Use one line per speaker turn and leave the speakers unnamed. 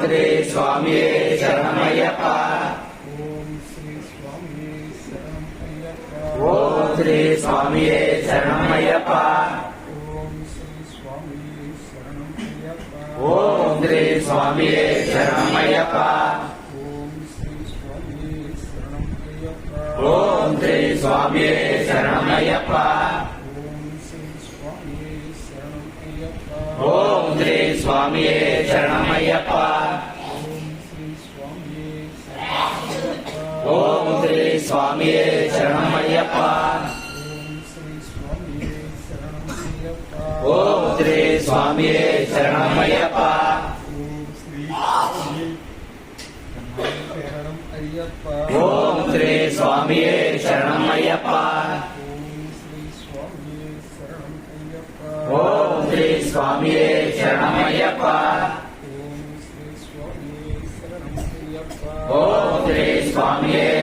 శ్రీ స్వామియే శరణమయ్యప్ప. ఓం శ్రీ స్వామియే శరణమయ్యప్ప. ఓం శ్రీ స్వామియే శరణమయ్యప్ప. ఓం శ్రీ స్వామియే శరణమయ్యప్ప. ఓం శ్రీ స్వామియే శరణమయ్యప్ప. ఓం శ్రీ స్వామియే శరణమయ్యప్ప. ఓం శ్రీ స్వామియే శరణమయ్యప్ప. ఓం శ్రీ స్వామియే శరణమయ్యప్ప. ఓం శ్రీ స్వామియే శరణమయ్యప్ప. ఓం శ్రీ స్వామియే